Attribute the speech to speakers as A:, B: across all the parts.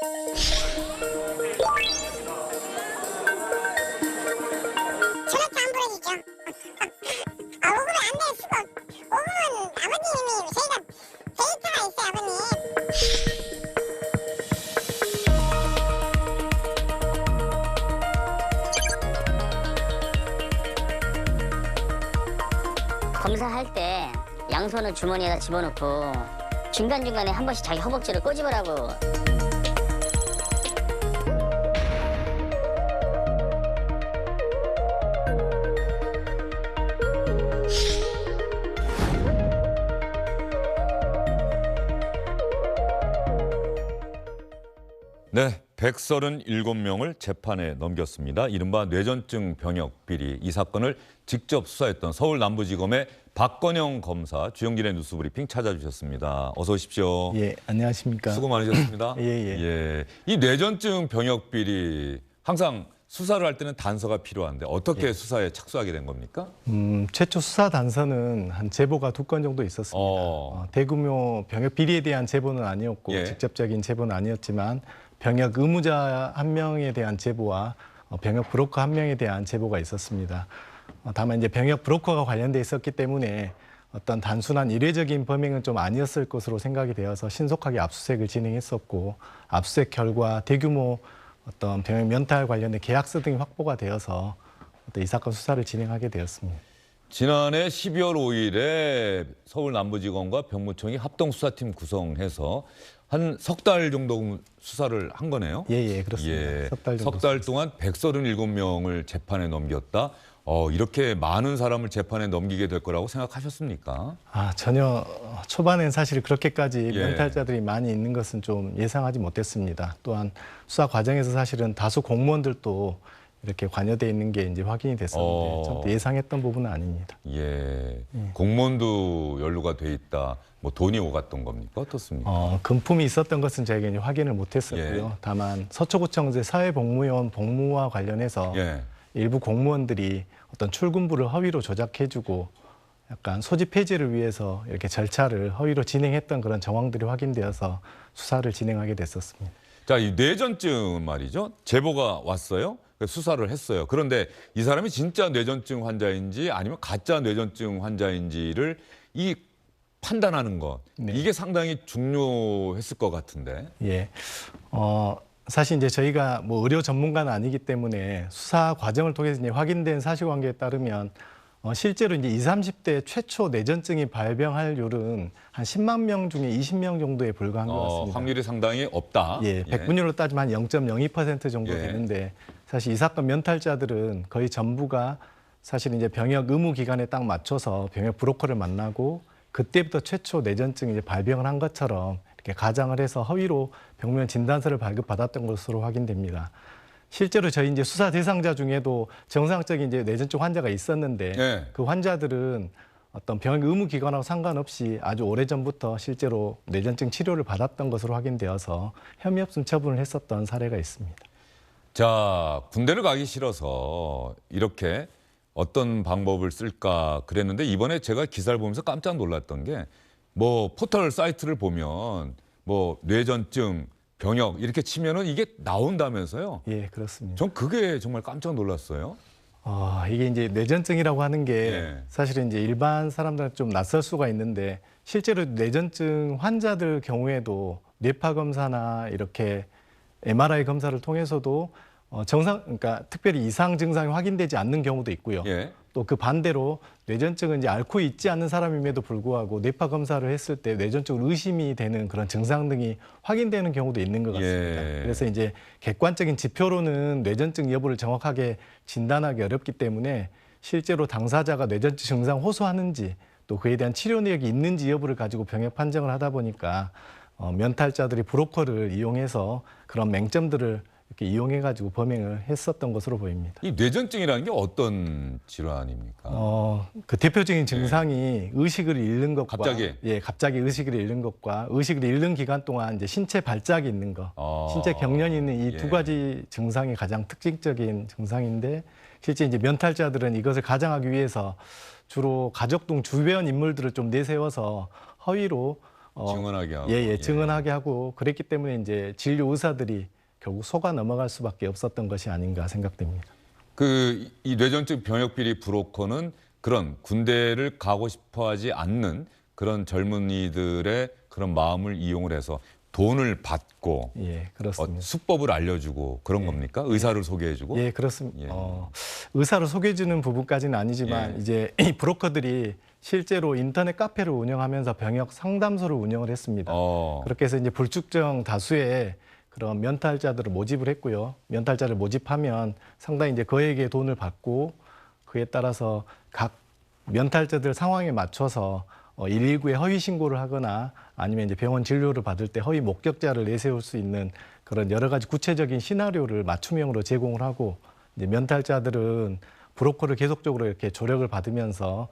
A: 저렇게 안 부러지죠. 억울하면 안 될 수가 억울은 아버님이 저희가 데이터가 있어요, 아버님.
B: 검사할 때 양손을 주머니에다 집어넣고 중간중간에 한 번씩 자기 허벅지를 꼬집으라고.
C: 네, 137명을 재판에 넘겼습니다. 이른바 뇌전증 병역 비리. 이 사건을 직접 수사했던 서울 남부지검의 박건영 검사, 주영진의 뉴스브리핑 찾아주셨습니다. 어서 오십시오.
D: 예, 안녕하십니까.
C: 수고 많으셨습니다.
D: 예.
C: 이 뇌전증 병역 비리 항상 수사를 할 때는 단서가 필요한데 어떻게 수사에 착수하게 된 겁니까?
D: 최초 수사 단서는 한 제보가 2건 정도 있었습니다. 대규모 병역 비리에 대한 제보는 아니었고
C: 예.
D: 직접적인 제보는 아니었지만 병역 의무자 한 명에 대한 제보와 병역 브로커 한 명에 대한 제보가 있었습니다. 다만 이제 병역 브로커가 관련돼 있었기 때문에 어떤 단순한 일회적인 범행은 좀 아니었을 것으로 생각이 되어서 신속하게 압수수색을 진행했었고, 압수수색 결과 대규모 어떤 병역 면탈 관련된 계약서 등이 확보가 되어서 이 사건 수사를 진행하게 되었습니다.
C: 지난해 12월 5일에 서울 남부지검과 병무청이 합동수사팀 구성해서 한 석 달 정도 수사를 한 거네요.
D: 예, 그렇습니다.
C: 예,
D: 석 달 정도.
C: 석 달 동안 137명을 재판에 넘겼다. 이렇게 많은 사람을 재판에 넘기게 될 거라고 생각하셨습니까?
D: 전혀 초반엔 사실 그렇게까지
C: 예.
D: 면탈자들이 많이 있는 것은 좀 예상하지 못했습니다. 또한 수사 과정에서 사실은 다수 공무원들도 이렇게 관여돼 있는 게 이제 확인이 됐었는데 좀 예상했던 부분은 아닙니다.
C: 예, 공무원도 연루가 돼 있다. 뭐 돈이 오갔던 겁니까? 어떻습니까?
D: 금품이 있었던 것은 저희가 이제 확인을 못했었고요.
C: 예.
D: 다만 서초구청제 사회복무요원 복무와 관련해서
C: 예.
D: 일부 공무원들이 어떤 출근부를 허위로 조작해주고 약간 소집 폐지를 위해서 이렇게 절차를 허위로 진행했던 그런 정황들이 확인되어서 수사를 진행하게 됐었습니다.
C: 자, 이 뇌전증 말이죠. 제보가 왔어요. 수사를 했어요. 그런데 이 사람이 진짜 뇌전증 환자인지 아니면 가짜 뇌전증 환자인지를 이 판단하는 것,
D: 네.
C: 이게 상당히 중요했을 것 같은데.
D: 예. 사실 이제 저희가 뭐 의료 전문가는 아니기 때문에 수사 과정을 통해서 이제 확인된 사실관계에 따르면 실제로 이제 20, 30대 최초 뇌전증이 발병할률은 한 10만 명 중에 20명 정도에 불과한 것 같습니다.
C: 확률이 상당히 없다.
D: 예, 100분율로 따지면 한 0.02% 정도
C: 예.
D: 되는데 사실 이 사건 면탈자들은 거의 전부가 사실 이제 병역 의무 기간에 딱 맞춰서 병역 브로커를 만나고 그때부터 최초 뇌전증이 이제 발병을 한 것처럼 이렇게 가장을 해서 허위로 병면 진단서를 발급받았던 것으로 확인됩니다. 실제로 저희 이제 수사 대상자 중에도 정상적인 이제 뇌전증 환자가 있었는데
C: 네.
D: 그 환자들은 어떤 병역 의무 기간하고 상관없이 아주 오래전부터 실제로 뇌전증 치료를 받았던 것으로 확인되어서 혐의 없음 처분을 했었던 사례가 있습니다.
C: 자, 군대를 가기 싫어서 이렇게 어떤 방법을 쓸까 그랬는데 이번에 제가 기사를 보면서 깜짝 놀랐던 게 뭐 포털 사이트를 보면 뭐 뇌전증, 병역 이렇게 치면은 이게 나온다면서요.
D: 예, 그렇습니다.
C: 전 그게 정말 깜짝 놀랐어요.
D: 이게 이제 뇌전증이라고 하는 게
C: 예.
D: 사실은 이제 일반 사람들은 좀 낯설 수가 있는데 실제로 뇌전증 환자들 경우에도 뇌파 검사나 이렇게 MRI 검사를 통해서도 그러니까 특별히 이상 증상이 확인되지 않는 경우도 있고요.
C: 예.
D: 또 그 반대로 뇌전증은 이제 앓고 있지 않는 사람임에도 불구하고 뇌파 검사를 했을 때 뇌전증으로 의심이 되는 그런 증상 등이 확인되는 경우도 있는 것 같습니다.
C: 예.
D: 그래서 이제 객관적인 지표로는 뇌전증 여부를 정확하게 진단하기 어렵기 때문에 실제로 당사자가 뇌전증 증상 호소하는지 또 그에 대한 치료 내역이 있는지 여부를 가지고 병역 판정을 하다 보니까 면탈자들이 브로커를 이용해서 그런 맹점들을 이렇게 이용해가지고 범행을 했었던 것으로 보입니다.
C: 이 뇌전증이라는 게 어떤 질환입니까?
D: 그 대표적인 증상이 의식을 잃는 것과 갑자기 의식을 잃는 것과 의식을 잃는 기간 동안 이제 신체 발작이 있는 것, 신체 경련이 있는 이 두 가지 증상이 가장 특징적인 증상인데 실제 이제 면탈자들은 이것을 가장하기 위해서 주로 가족 등 주변 인물들을 좀 내세워서 허위로
C: 증언하게 하고.
D: 예, 증언하게 하고 그랬기 때문에 이제 진료 의사들이 결국 속아 넘어갈 수밖에 없었던 것이 아닌가 생각됩니다.
C: 이 뇌전증 병역 비리 브로커는 그런 군대를 가고 싶어하지 않는 그런 젊은이들의 그런 마음을 이용을 해서 돈을 받고
D: 예, 그렇습니다.
C: 수법을 알려주고 그런 겁니까? 의사를 소개해주고?
D: 예, 그렇습니다.
C: 예.
D: 의사를 소개해주는 부분까지는 아니지만
C: 예.
D: 이제 이 브로커들이 실제로 인터넷 카페를 운영하면서 병역 상담소를 운영을 했습니다. 그렇게 해서 이제 불특정 다수의 그런 면탈자들을 모집을 했고요. 면탈자를 모집하면 상당히 이제 그에게 돈을 받고 그에 따라서 각 면탈자들 상황에 맞춰서 119에 허위 신고를 하거나 아니면 이제 병원 진료를 받을 때 허위 목격자를 내세울 수 있는 그런 여러 가지 구체적인 시나리오를 맞춤형으로 제공을 하고 이제 면탈자들은 브로커를 계속적으로 이렇게 조력을 받으면서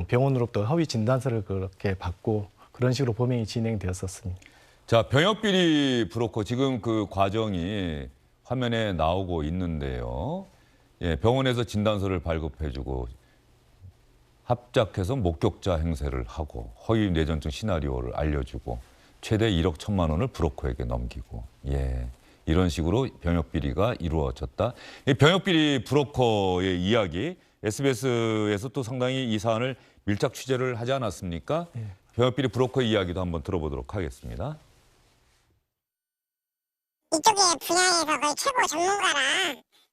D: 병원으로부터 허위 진단서를 그렇게 받고 그런 식으로 범행이 진행되었었습니다.
C: 자, 병역 비리 브로커 지금 그 과정이 화면에 나오고 있는데요. 예, 병원에서 진단서를 발급해주고 합작해서 목격자 행세를 하고 허위 뇌전증 시나리오를 알려주고 최대 1억 1천만 원을 브로커에게 넘기고 이런 식으로 병역 비리가 이루어졌다. 이 병역 비리 브로커의 이야기 SBS에서 또 상당히 이 사안을 밀착 취재를 하지 않았습니까? 병역 비리 브로커의 이야기도 한번 들어보도록 하겠습니다.
A: 이쪽의 분야에서 거의 최고 전문가라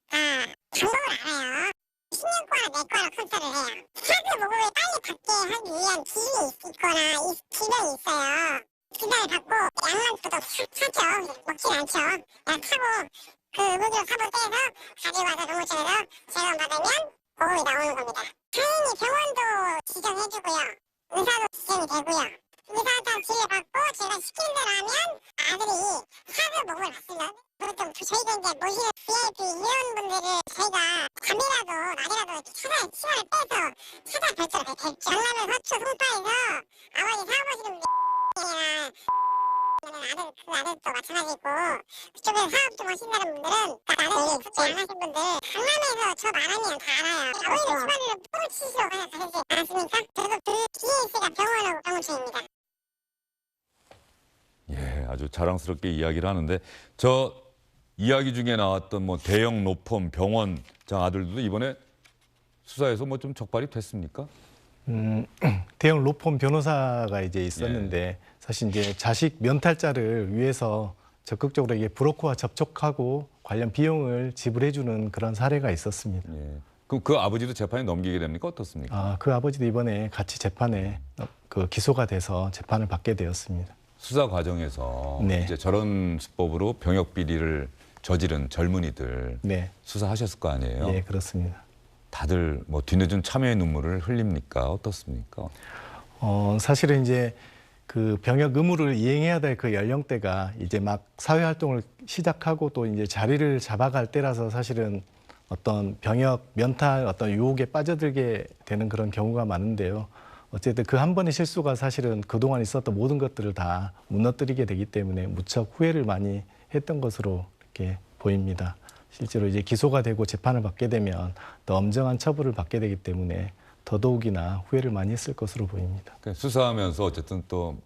A: 다 방법을 알아요. 10년과나 내과나 컨설을 해요. 사드 보고를 빨리 받게 하기 위한 기준이 있거나 질병이 있어요. 진단을 받고 약만 사죠. 먹진 않죠. 약 사고 그 의무기로 사고 떼서 가져가서 병원청에서 제공받으면 보험이 나오는 겁니다. 당연히 병원도 지정해주고요. 의사도 지정이 되고요. 의사한테 진료받고 제가 시킨 대로 하면 아들이 사드 보고를 받습니다. 보통 저희가 이제 모시는 VIP 회원분들을 저희가 밤이라도 낮이라도 시간을 빼서 찾아 뵙죠. 전라면 서초 송파에서 아버지 사업하시는 분이나 그 아들도 마찬가지고 그쪽에서 사업 좀 하신다는 분들은 아들 숙제 안 하신 분들 강남에서 저 말하면 다 알아요. 아버지는 집안일로 똥을 치시러 가시지 않았습니까? 그래서 그 DAC가 병원하고 병원청입니다.
C: 예, 아주 자랑스럽게 이야기를 하는데 저 이야기 중에 나왔던 뭐 대형 로펌 병원장 아들도 이번에 수사에서 뭐 좀 적발이 됐습니까?
D: 대형 로펌 변호사가 이제 있었는데 사실 이제 자식 면탈자를 위해서 적극적으로 이게 브로커와 접촉하고 관련 비용을 지불해주는 그런 사례가 있었습니다.
C: 예. 그럼 그 아버지도 재판에 넘기게 됩니까? 어떻습니까?
D: 그 아버지도 이번에 같이 재판에 그 기소가 돼서 재판을 받게 되었습니다.
C: 수사 과정에서
D: 네.
C: 이제 저런 수법으로 병역 비리를 저지른 젊은이들
D: 네,
C: 수사하셨을 거 아니에요?
D: 예, 그렇습니다.
C: 다들 뭐 뒤늦은 참여의 눈물을 흘립니까? 어떻습니까?
D: 사실은 이제 그 병역 의무를 이행해야 될 그 연령대가 이제 막 사회 활동을 시작하고 또 이제 자리를 잡아갈 때라서 사실은 어떤 병역 면탈 어떤 유혹에 빠져들게 되는 그런 경우가 많은데요. 어쨌든 그 한 번의 실수가 사실은 그동안 있었던 모든 것들을 다 무너뜨리게 되기 때문에 무척 후회를 많이 했던 것으로 이렇게 보입니다. 실제로 이제 기소가 되고 재판을 받게 되면 더 엄정한 처벌을 받게 되기 때문에 더더욱이나 후회를 많이 했을 것으로 보입니다.
C: 수사하면서 어쨌든 또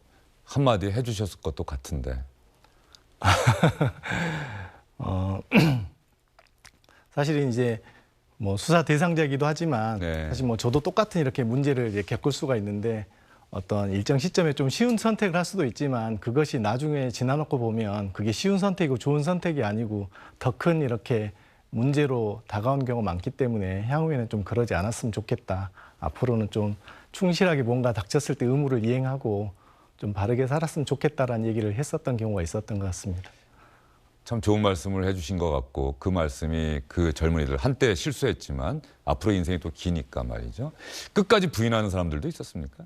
C: 한마디 해주셨을 것도 같은데.
D: 사실은 이제 뭐 수사 대상자이기도 하지만
C: 네.
D: 사실 뭐 저도 똑같은 이렇게 문제를 이제 겪을 수가 있는데 어떤 일정 시점에 좀 쉬운 선택을 할 수도 있지만 그것이 나중에 지나놓고 보면 그게 쉬운 선택이고 좋은 선택이 아니고 더 큰 이렇게 문제로 다가온 경우가 많기 때문에 향후에는 좀 그러지 않았으면 좋겠다. 앞으로는 좀 충실하게 뭔가 닥쳤을 때 의무를 이행하고 좀 바르게 살았으면 좋겠다라는 얘기를 했었던 경우가 있었던 것 같습니다.
C: 참 좋은 말씀을 해주신 것 같고 그 말씀이 그 젊은이들 한때 실수했지만 앞으로 인생이 또 기니까 말이죠. 끝까지 부인하는 사람들도 있었습니까?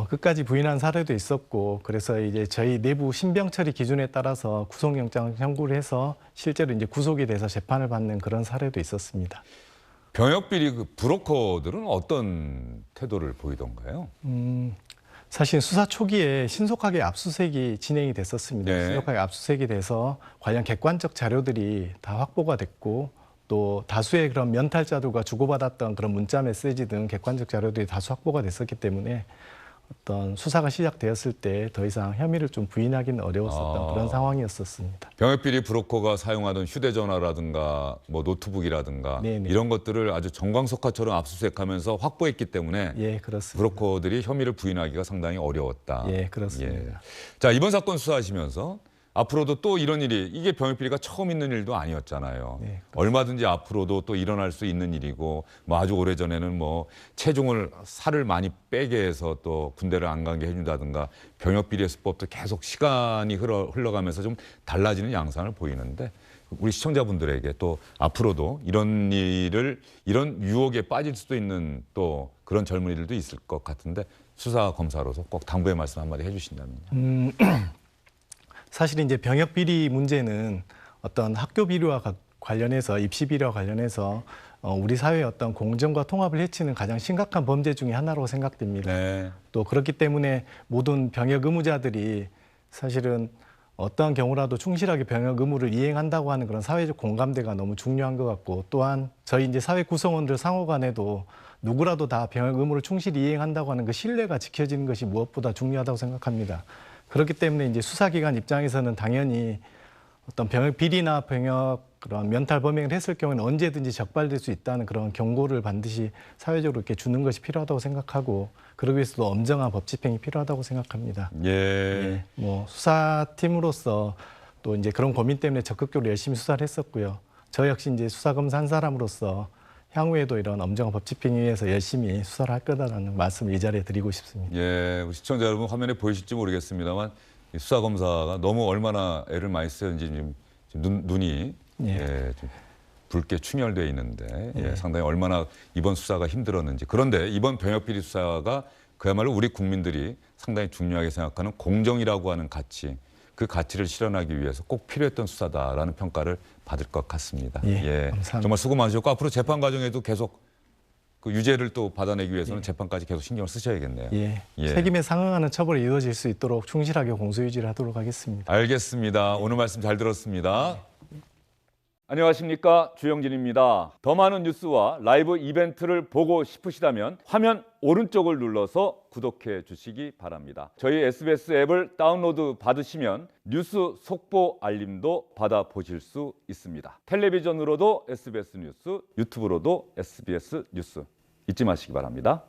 D: 끝까지 부인한 사례도 있었고 그래서 이제 저희 내부 신병 처리 기준에 따라서 구속영장 청구를 해서 실제로 이제 구속이 돼서 재판을 받는 그런 사례도 있었습니다.
C: 병역 비리 그 브로커들은 어떤 태도를 보이던가요?
D: 사실 수사 초기에 신속하게 압수수색이 진행이 됐었습니다.
C: 네.
D: 신속하게 압수수색이 돼서 관련 객관적 자료들이 다 확보가 됐고 또 다수의 그런 면탈자들과 주고받았던 그런 문자 메시지 등 객관적 자료들이 다수 확보가 됐었기 때문에 어떤 수사가 시작되었을 때 더 이상 혐의를 좀 부인하기는 어려웠었던 그런 상황이었었습니다.
C: 병역비리 브로커가 사용하던 휴대전화라든가 뭐 노트북이라든가
D: 네네.
C: 이런 것들을 아주 정광석화처럼 압수수색하면서 확보했기 때문에
D: 예, 그렇습니다.
C: 브로커들이 혐의를 부인하기가 상당히 어려웠다.
D: 예, 그렇습니다.
C: 자, 이번 사건 수사하시면서 앞으로도 또 이런 일이 이게 병역비리가 처음 있는 일도 아니었잖아요.
D: 네,
C: 얼마든지 앞으로도 또 일어날 수 있는 일이고 뭐 아주 오래전에는 뭐 체중을 살을 많이 빼게 해서 또 군대를 안 가게 해준다든가 병역비리 수법도 계속 시간이 흘러가면서 좀 달라지는 양상을 보이는데 우리 시청자분들에게 또 앞으로도 이런 이런 유혹에 빠질 수도 있는 또 그런 젊은이들도 있을 것 같은데 수사 검사로서 꼭 당부의 말씀 한마디 해주신다면요.
D: 사실 이제 병역 비리 문제는 어떤 학교 비리와 관련해서 입시 비리와 관련해서 우리 사회의 어떤 공정과 통합을 해치는 가장 심각한 범죄 중에 하나로 생각됩니다.
C: 네.
D: 또 그렇기 때문에 모든 병역 의무자들이 사실은 어떠한 경우라도 충실하게 병역 의무를 이행한다고 하는 그런 사회적 공감대가 너무 중요한 것 같고, 또한 저희 이제 사회 구성원들 상호 간에도 누구라도 다 병역 의무를 충실히 이행한다고 하는 그 신뢰가 지켜지는 것이 무엇보다 중요하다고 생각합니다. 그렇기 때문에 이제 수사기관 입장에서는 당연히 어떤 병역 비리나 병역 그런 면탈 범행을 했을 경우에는 언제든지 적발될 수 있다는 그런 경고를 반드시 사회적으로 이렇게 주는 것이 필요하다고 생각하고, 그러기 위해서도 엄정한 법 집행이 필요하다고 생각합니다.
C: 예.
D: 뭐 수사팀으로서 또 이제 그런 고민 때문에 적극적으로 열심히 수사를 했었고요. 저 역시 이제 수사검사 한 사람으로서 향후에도 이런 엄정한 법 집행을 위해서 열심히 수사를 할 거다라는 말씀을 이 자리에 드리고 싶습니다.
C: 예, 우리 시청자 여러분 화면에 보이실지 모르겠습니다만 이 수사검사가 너무 얼마나 애를 많이 쓰는지 지금 눈이 좀 붉게 충혈되어 있는데 상당히 얼마나 이번 수사가 힘들었는지. 그런데 이번 병역비리 수사가 그야말로 우리 국민들이 상당히 중요하게 생각하는 공정이라고 하는 가치, 그 가치를 실현하기 위해서 꼭 필요했던 수사다라는 평가를 받을 것 같습니다.
D: 감사합니다.
C: 정말 수고 많으셨고 앞으로 재판 과정에도 계속 그 유죄를 또 받아내기 위해서는 재판까지 계속 신경을 쓰셔야겠네요.
D: 책임에 상응하는 처벌이 이루어질 수 있도록 충실하게 공소유지를 하도록 하겠습니다.
C: 알겠습니다. 오늘 말씀 잘 들었습니다. 안녕하십니까, 주영진입니다. 더 많은 뉴스와 라이브 이벤트를 보고 싶으시다면 화면 오른쪽을 눌러서 구독해 주시기 바랍니다. 저희 SBS 앱을 다운로드 받으시면 뉴스 속보 알림도 받아보실 수 있습니다. 텔레비전으로도 SBS 뉴스, 유튜브로도 SBS 뉴스 잊지 마시기 바랍니다.